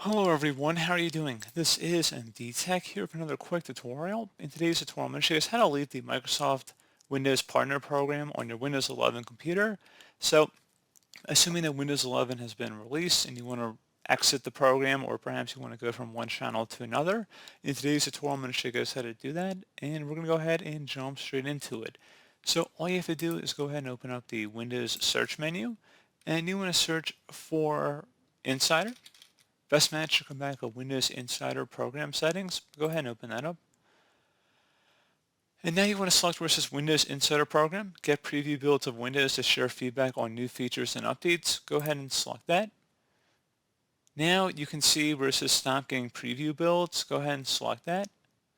Hello everyone, how are you doing? This is MD Tech here for another quick tutorial. In today's tutorial, I'm going to show you guys how to leave the Microsoft Windows Partner Program on your Windows 11 computer. So, assuming that Windows 11 has been released and you want to exit the program, or perhaps you want to go from one channel to another, in today's tutorial, I'm going to show you guys how to do that, and we're going to go ahead and jump straight into it. So, all you have to do is go ahead and open up the Windows search menu, and you want to search for Insider. Best match should come back with Windows Insider Program Settings. Go ahead and open that up. And now you want to select where it says Windows Insider Program. Get preview builds of Windows to share feedback on new features and updates. Go ahead and select that. Now you can see where it says Stop Getting Preview Builds. Go ahead and select that.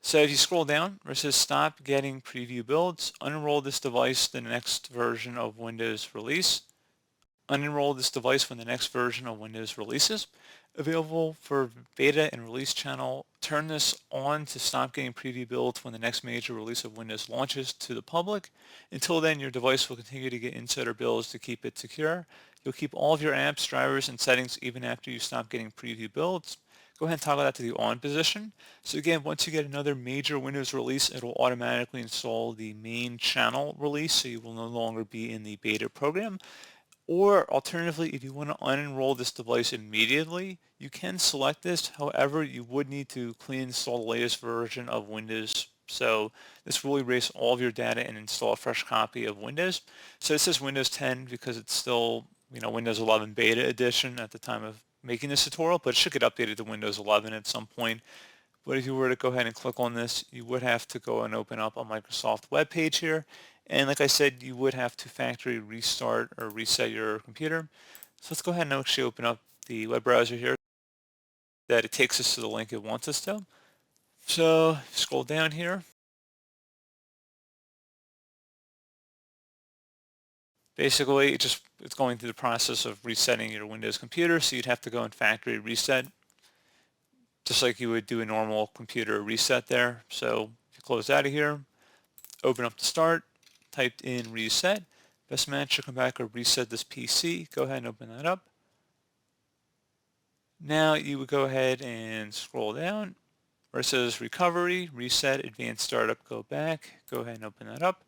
So if you scroll down where it says Stop Getting Preview Builds, unenroll this device to the next version of Windows release. Unenroll this device when the next version of Windows releases. Available for beta and release channel. Turn this on to stop getting preview builds when the next major release of Windows launches to the public. Until then, your device will continue to get insider builds to keep it secure. You'll keep all of your apps, drivers, and settings even after you stop getting preview builds. Go ahead and toggle that to the on position. So again, once you get another major Windows release, it'll automatically install the main channel release, so you will no longer be in the beta program. Or alternatively, if you want to unenroll this device immediately, you can select this. However, you would need to clean install the latest version of Windows. So this will erase all of your data and install a fresh copy of Windows. So it says Windows 10 because it's still, Windows 11 beta edition at the time of making this tutorial, but it should get updated to Windows 11 at some point. But if you were to go ahead and click on this, you would have to go and open up a Microsoft web page here. And like I said, you would have to factory restart or reset your computer. So let's go ahead and actually open up the web browser here that it takes us to the link it wants us to. So scroll down here. Basically, it's going through the process of resetting your Windows computer. So you'd have to go and factory reset, just like you would do a normal computer reset there. So if you close out of here, open up the start, typed in reset. Best match should come back or reset this PC. Go ahead and open that up. Now you would go ahead and scroll down where it says recovery, reset, advanced startup, go back. Go ahead and open that up.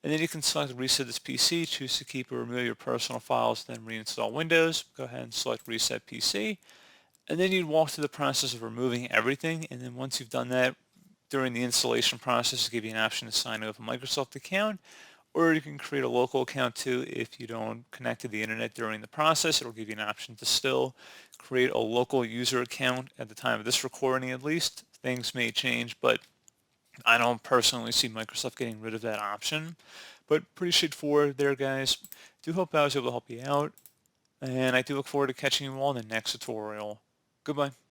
And then you can select reset this PC, choose to keep or remove your personal files, then reinstall Windows. Go ahead and select reset PC. And then you'd walk through the process of removing everything. And then once you've done that, during the installation process, give you an option to sign up with a Microsoft account, or you can create a local account too if you don't connect to the internet during the process. It'll give you an option to still create a local user account at the time of this recording at least. Things may change, but I don't personally see Microsoft getting rid of that option. But pretty straightforward there, guys. Do hope I was able to help you out, and I do look forward to catching you all in the next tutorial. Goodbye.